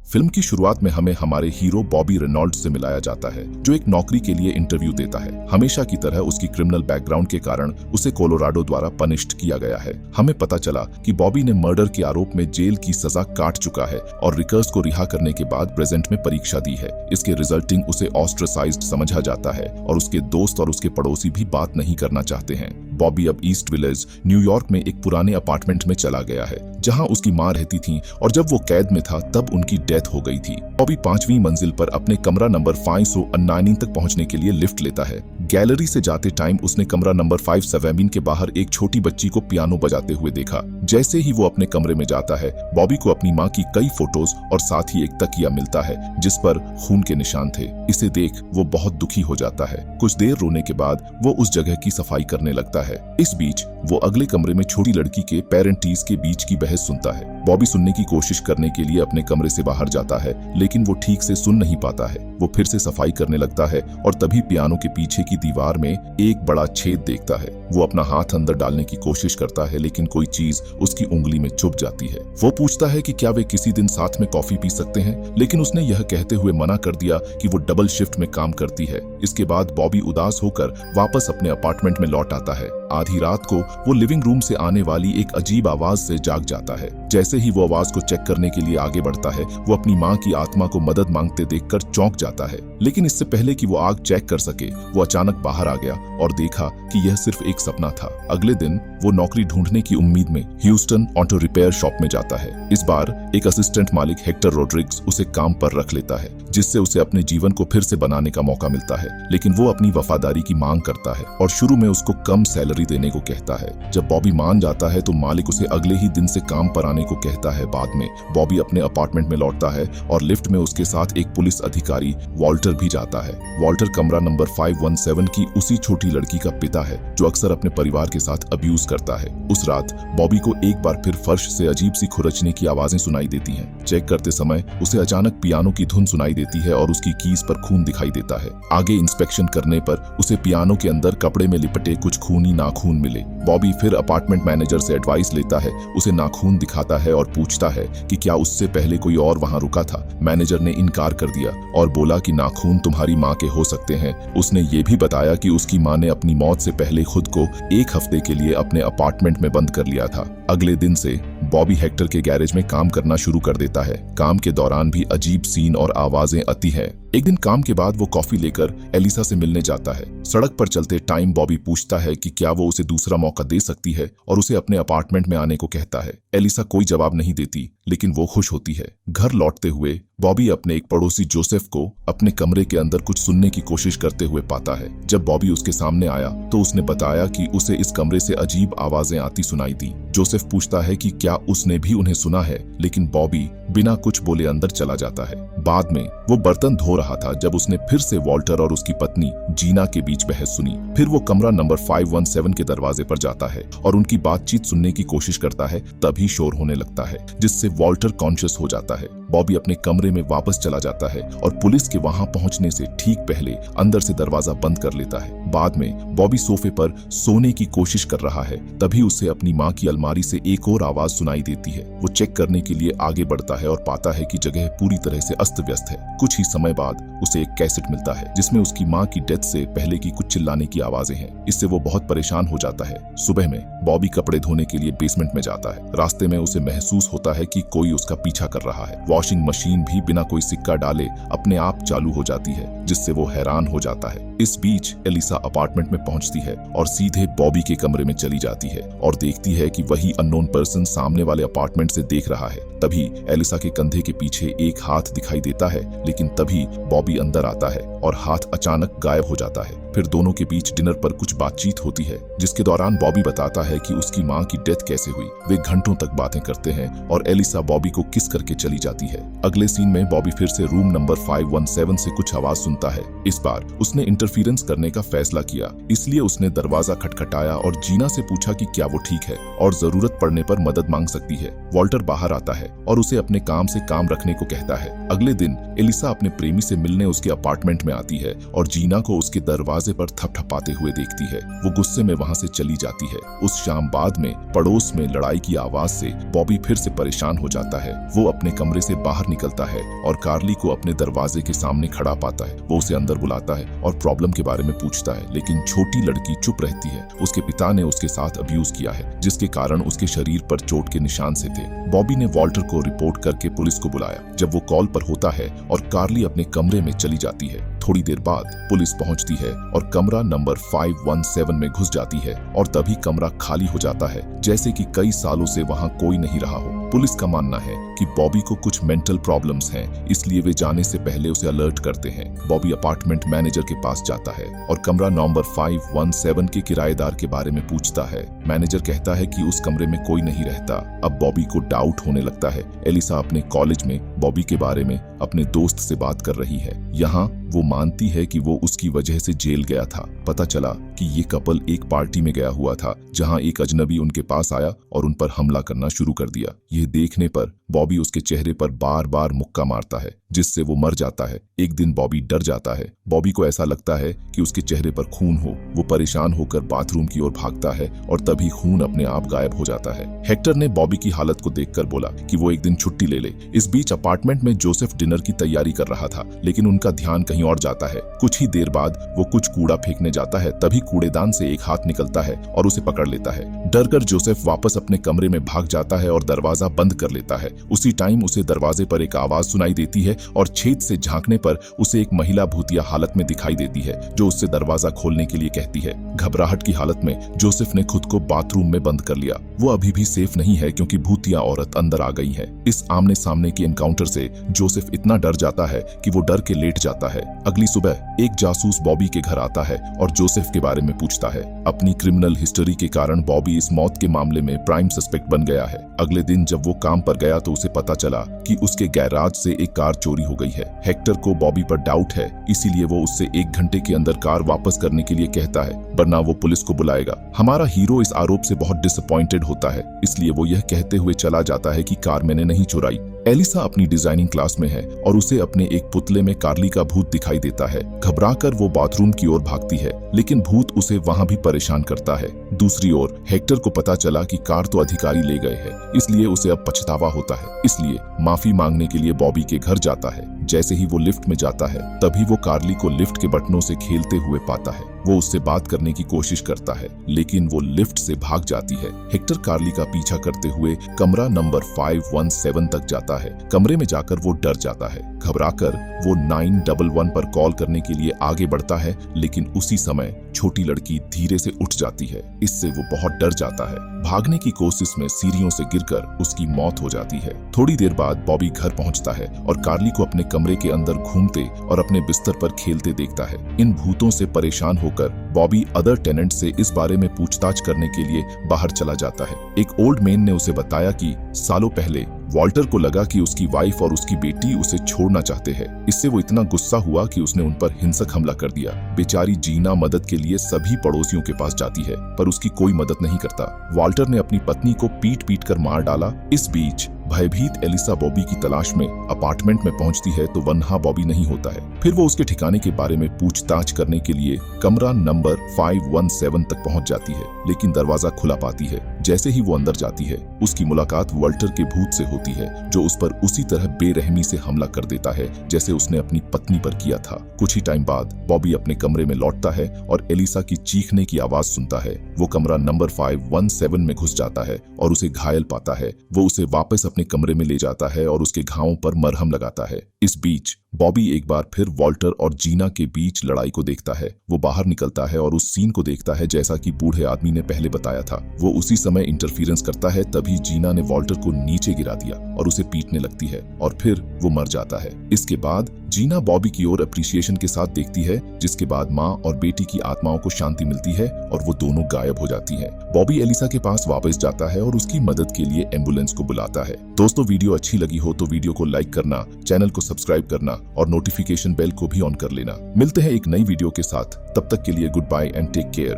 Film की शुरुआत में हमें हमारे हीरो बॉबी रेनॉल्ड्स से मिलाया जाता है, जो एक नौकरी के लिए इंटरव्यू देता है। हमेशा की तरह उसकी क्रिमिनल बैकग्राउंड के कारण उसे कोलोराडो द्वारा पनिश्ड किया गया है। हमें पता चला कि बॉबी ने मर्डर के आरोप में जेल की सजा काट चुका है और रिकर्स को रिहा करने के बाद प्रेजेंट में परीक्षा दी है। इसके रिजल्टिंग उसे ऑस्ट्रेसाइज्ड समझा जाता है और उसके दोस्त और उसके पड़ोसी भी बात नहीं करना चाहते हैं। बॉबी अब ईस्ट विलेज न्यूयॉर्क में एक पुराने अपार्टमेंट में चला गया है, जहां उसकी मां रहती थी और जब वो कैद में था तब उनकी डेथ हो गई थी। बॉबी 5वीं मंजिल पर अपने कमरा नंबर 519 तक पहुंचने के लिए लिफ्ट लेता है। गैलरी से जाते टाइम उसने कमरा नंबर 517 के बाहर एक छोटी बच्ची को पियानो बजाते हुए देखा। जैसे ही वो अपने कमरे में जाता है, बॉबी को अपनी मां की कई फोटोज और साथ ही एक तकिया मिलता है जिस पर खून के निशान थे। इसे देख वो बहुत दुखी हो जाता है। कुछ देर रोने के बाद वो उस जगह की सफाई करने लगता है। इस बीच वो अगले कमरे में छोटी लड़की के पेरेंटीज के बीच की बहस सुनता है। बॉबी सुनने की कोशिश करने के लिए अपने कमरे से बाहर जाता है, लेकिन वो ठीक से सुन नहीं पाता है। वो फिर से सफाई करने लगता है और तभी पियानो के पीछे की दीवार में एक बड़ा छेद देखता है। वो अपना हाथ अंदर डालने की कोशिश करता है, लेकिन कोई चीज उसकी उंगली में चुभ जाती है। वो पूछता है कि क्या वे किसी दिन साथ में कॉफी पी सकते हैं, लेकिन उसने यह कहते हुए मना कर दिया कि वो डबल शिफ्ट में काम करती है। इसके बाद बॉबी उदास होकर वापस अपने अपार्टमेंट में लौट आता है। आधी रात को वो लिविंग रूम से आने वाली एक अजीब आवाज से जाग जाता है। जैसे ही वो आवाज को चेक करने के लिए आगे बढ़ता है, वो अपनी मां की आत्मा को मदद मांगते देखकर चौंक जाता है। लेकिन इससे पहले कि वो आग चेक कर सके, वो अचानक बाहर आ गया और देखा कि यह सिर्फ एक सपना था। अगले दिन वो नौकरी ढूंढने की उम्मीद में ह्यूस्टन ऑटो रिपेयर शॉप में जाता है। इस बार एक असिस्टेंट मालिक हेक्टर रोड्रिग्स उसे काम पर रख लेता है, जिससे उसे अपने जीवन को फिर से बनाने का मौका मिलता है। लेकिन वो अपनी वफादारी की मांग करता है और शुरू में उसको कम सैलरी देने को कहता है। जब बॉबी मान जाता है तो मालिक उसे अगले ही दिन से काम पर आने को कहता है। बाद में बॉबी अपने अपार्टमेंट में लौटता है और लिफ्ट में उसके साथ एक पुलिस अधिकारी वॉल्टर भी जाता है। वॉल्टर कमरा नंबर 517 की उसी छोटी लड़की का पिता है जो अक्सर अपने परिवार के साथ अब्यूज करता है। उस रात बॉबी को एक बार फिर फर्श से अजीब सी खुरचने की आवाजें सुनाई देती हैं। चेक करते समय उसे अचानक पियानो की धुन सुनाई देती है और उसकी कीज पर खून दिखाई देता है। आगे इंस्पेक्शन करने पर उसे पियानो के अंदर कपड़े में लिपटे कुछ खूनी नाखून मिले। बॉबी फिर अपार्टमेंट मैनेजर से एडवाइस लेता है, उसे नाखून दिखाता है और पूछता है कि क्या उससे पहले कोई और वहां रुका था। मैनेजर ने इनकार कर दिया और बोला कि नाखून तुम्हारी मां के हो सकते हैं। उसने ये भी बताया कि उसकी मां ने अपनी मौत से पहले खुद को एक हफ्ते के लिए अपने अपार्टमेंट में बंद कर लिया था। अगले दिन से बॉबी हेक्टर के गैरेज में काम करना शुरू कर देता है। काम के दौरान भी अजीब सीन और आवाजें आती हैं। एक दिन काम के बाद वो कॉफी लेकर एलिसा से मिलने जाता है। सड़क पर चलते टाइम बॉबी पूछता है कि क्या वो उसे दूसरा मौका दे सकती है और उसे अपने अपार्टमेंट में आने को कहता है। एलिसा कोई जवाब नहीं देती, लेकिन वो खुश होती है। घर लौटते हुए बॉबी अपने एक पड़ोसी जोसेफ को अपने कमरे के अंदर कुछ सुनने की कोशिश करते हुए पाता है। जब बॉबी उसके सामने आया तो उसने बताया कि उसे इस कमरे से अजीब आवाजें आती सुनाई दी। जोसेफ पूछता है कि क्या उसने भी उन्हें सुना है, लेकिन बॉबी बिना कुछ बोले अंदर चला जाता है। बाद में वो बर्तन धो रहा था जब उसने फिर से वॉल्टर और उसकी पत्नी जीना के बीच बहस सुनी। फिर वो कमरा नंबर 517 के दरवाजे पर जाता है और उनकी बातचीत सुनने की कोशिश करता है। तभी शोर होने लगता है, जिससे वॉल्टर कॉन्शियस हो जाता है। बॉबी अपने कमरे में वापस चला जाता है और पुलिस के वहां पहुंचने से ठीक पहले अंदर से दरवाजा बंद कर लेता है। बाद में बॉबी सोफे पर सोने की कोशिश कर रहा है, तभी उसे अपनी मां की अलमारी से एक और आवाज सुनाई देती है। वो चेक करने के लिए आगे बढ़ता है और पाता है कि जगह पूरी तरह से अस्त व्यस्त है। कुछ ही समय बाद उसे एक कैसेट मिलता है जिसमें उसकी मां की डेथ से पहले की कुछ चिल्लाने की आवाजें हैं। इससे वो बहुत परेशान हो जाता है। सुबह में बॉबी कपड़े धोने के लिए बेसमेंट में जाता है। रास्ते में उसे महसूस होता है कि कोई उसका पीछा कर रहा है। वॉशिंग मशीन भी बिना कोई सिक्का डाले अपने आप चालू हो जाती है, जिससे वो हैरान हो जाता है। इस बीच एलिसा अपार्टमेंट में पहुंचती है और सीधे बॉबी के कमरे में चली जाती है और देखती है कि वही अननोन पर्सन सामने वाले अपार्टमेंट से देख रहा है। तभी एलिसा के कंधे के पीछे एक हाथ दिखाई देता है, लेकिन तभी बॉबी अंदर आता है और हाथ अचानक गायब हो जाता है। फिर दोनों के बीच डिनर पर कुछ बातचीत होती है, जिसके दौरान बॉबी बताता है कि उसकी मां की डेथ कैसे हुई। वे घंटों तक बातें करते हैं और एलिसा बॉबी को किस करके चली जाती है। अगले सीन में बॉबी फिर से रूम नंबर 517 से कुछ आवाज सुनता है। इस बार उसने इंटरफेरेंस करने का फैसला किया, इसलिए उसने दरवाजा खटखटाया और जीना से पूछा कि क्या वो ठीक है और जरूरत पड़ने पर मदद मांग सकती है। वॉल्टर बाहर आता है और उसे अपने काम से काम रखने को कहता है। अगले दिन एलिसा अपने प्रेमी से मिलने उसके अपार्टमेंट में आती है और जीना को उसके दरवाजे पर थपथपाते हुए देखती है। वो गुस्से में वहां से चली जाती है। उस शाम बाद में पड़ोस में लड़ाई की आवाज से बॉबी फिर से परेशान हो जाता है। वो अपने कमरे से बाहर निकलता है और कार्ली को अपने दरवाजे के सामने खड़ा पाता है। वो उसे अंदर बुलाता है और प्रॉब्लम के बारे में पूछता है, लेकिन छोटी लड़की चुप रहती है। उसके पिता ने उसके साथ अब्यूज किया है, जिसके कारण उसके शरीर पर चोट के निशान से थे। बॉबी ने वॉल्टर को रिपोर्ट करके पुलिस को बुलाया। जब वो कॉल पर होता है और कार्ली अपने कमरे में चली जाती है, थोड़ी देर बाद पुलिस पहुंचती है और कमरा नंबर 517 में घुस जाती है और तभी कमरा खाली हो जाता है, जैसे कि कई सालों से वहां कोई नहीं रहा हो। पुलिस का मानना है कि बॉबी को कुछ मेंटल प्रॉब्लम्स हैं, इसलिए वे जाने से पहले उसे अलर्ट करते हैं। बॉबी अपार्टमेंट मैनेजर के पास जाता है और कमरा नंबर 517 के किराएदार के बारे में पूछता है। मैनेजर कहता है कि उस कमरे में कोई नहीं रहता। अब बॉबी को डाउट होने लगता है। एलिसा अपने कॉलेज में बॉबी के बारे में अपने दोस्त से बात कर रही है। यहाँ वो मानती है कि वो उसकी वजह से जेल गया था। पता चला कि ये कपल एक पार्टी में गया हुआ था, जहां एक अजनबी उनके पास आया और उन पर हमला करना शुरू कर दिया। ये देखने पर बॉबी उसके चेहरे पर बार बार मुक्का मारता है, जिससे वो मर जाता है। एक दिन बॉबी डर जाता है। बॉबी को ऐसा लगता है कि उसके चेहरे पर खून हो। वो परेशान होकर बाथरूम की ओर भागता है और तभी खून अपने आप गायब हो जाता है। हेक्टर ने बॉबी की हालत को देखकर बोला कि वो एक दिन छुट्टी ले ले। इस बीच अपार्टमेंट में जोसेफ डिनर की तैयारी कर रहा था, लेकिन उनका ध्यान कहीं और जाता है। कुछ ही देर बाद वो कुछ कूड़ा फेंकने जाता है, तभी कूड़ेदान से एक हाथ निकलता है और उसे पकड़ लेता है। डरकर जोसेफ वापस अपने कमरे में भाग जाता है और दरवाजा बंद कर लेता है। उसी टाइम उसे दरवाजे पर एक आवाज सुनाई देती है और छेद से झांकने पर उसे एक महिला भूतिया हालत में दिखाई देती है, जो उससे दरवाजा खोलने के लिए कहती है। घबराहट की हालत में जोसेफ ने खुद को बाथरूम में बंद कर लिया। वो अभी भी सेफ नहीं है क्योंकि भूतिया औरत अंदर आ गई है। इस आमने सामने के एनकाउंटर से जोसेफ इतना डर जाता है कि वो डर के लेट जाता है। अगली सुबह एक जासूस बॉबी के घर आता है और जोसेफ के बारे में पूछता है। अपनी क्रिमिनल हिस्ट्री के कारण बॉबी इस मौत के मामले में प्राइम सस्पेक्ट बन गया है। अगले दिन जब वो काम पर गया तो उसे पता चला कि उसके गैराज से एक कार चोरी हो गई है। हेक्टर को बॉबी पर डाउट है, इसीलिए वो उससे 1 घंटे के अंदर कार वापस करने के लिए कहता है, वरना वो पुलिस को बुलाएगा। हमारा हीरो इस आरोप से बहुत डिसअपॉइंटेड होता है, इसलिए वो यह कहते हुए चला जाता है कि कार मैंने नहीं चुराई। एलिसा अपनी डिजाइनिंग क्लास में है और उसे अपने एक पुतले में कार्ली का भूत दिखाई देता है। घबराकर वो बाथरूम की ओर भागती है, लेकिन भूत उसे वहां भी परेशान करता है। दूसरी ओर हेक्टर को पता चला कि कार तो अधिकारी ले गए हैं, इसलिए उसे अब पछतावा होता है। इसलिए माफी मांगने के लिए बॉबी के घर जाता है। जैसे ही वो लिफ्ट में जाता है, तभी वो कार्ली को लिफ्ट के बटनों से खेलते हुए पाता है। वो उससे बात करने की कोशिश करता है, लेकिन वो लिफ्ट से भाग जाती है। हेक्टर कार्ली का पीछा करते हुए कमरा नंबर 517 तक जाता है। कमरे में जाकर वो डर जाता है। घबराकर वो 911 पर कॉल करने के लिए आगे बढ़ता है, लेकिन उसी समय छोटी लड़की धीरे से उठ जाती है। इससे वो बहुत डर जाता है। भागने की कोशिश में सीढ़ियों से गिरकर उसकी मौत हो जाती है। थोड़ी देर बाद बॉबी घर पहुंचता है और कार्ली को अपने कमरे के अंदर घूमते और अपने बिस्तर पर खेलते देखता है। इन भूतों से परेशान होकर बॉबी अदर टेनेंट से इस बारे में पूछताछ करने के लिए बाहर चला जाता है। एक ओल्ड मैन ने उसे बताया कि सालों पहले वॉल्टर को लगा कि उसकी वाइफ और उसकी बेटी उसे छोड़ना चाहते हैं। इससे वो इतना गुस्सा हुआ कि उसने उन पर हिंसक हमला कर दिया। बेचारी जीना मदद के लिए सभी पड़ोसियों के पास जाती है, पर उसकी कोई मदद नहीं करता। वॉल्टर ने अपनी पत्नी को पीट कर मार डाला। इस बीच भयभीत एलिसा बॉबी की तलाश में अपार्टमेंट में पहुंचती है तो वहां बॉबी नहीं होता है। फिर वो उसके ठिकाने के बारे में पूछताछ करने के लिए कमरा नंबर 517 तक पहुंच जाती है, लेकिन दरवाजा खुला पाती है। जैसे ही वो अंदर जाती है, उसकी मुलाकात वॉल्टर के भूत से होती है, जो उस पर उसी तरह बेरहमी से हमला कर देता है जैसे उसने अपनी पत्नी पर किया था। कुछ ही टाइम बाद बॉबी अपने कमरे में लौटता है और एलिसा की चीखने की आवाज सुनता है। वो कमरा नंबर 517 में घुस जाता है और उसे घायल पाता है। वो उसे वापस अपने कमरे में ले जाता है और उसके घावों पर मरहम लगाता है। इस बीच बॉबी एक बार फिर वॉल्टर और जीना के बीच लड़ाई को देखता है। वो बाहर निकलता है और उस सीन को देखता है जैसा कि बूढ़े आदमी ने पहले बताया था। वो उसी समय इंटरफेरेंस करता है, तभी जीना ने वॉल्टर को नीचे गिरा दिया और उसे पीटने लगती है और फिर वो मर जाता है। इसके बाद जीना बॉबी की ओर अप्रिसिएशन के साथ देखती है, जिसके बाद माँ और बेटी की आत्माओं को शांति मिलती है और वो दोनों गायब हो जाती हैं। बॉबी एलिसा के पास वापस जाता है और उसकी मदद के लिए एम्बुलेंस को बुलाता है। दोस्तों, वीडियो अच्छी लगी हो तो वीडियो को लाइक करना, चैनल को सब्सक्राइब करना और नोटिफिकेशन बेल को भी ऑन कर लेना। मिलते हैं एक नई वीडियो के साथ, तब तक के लिए goodbye and take care.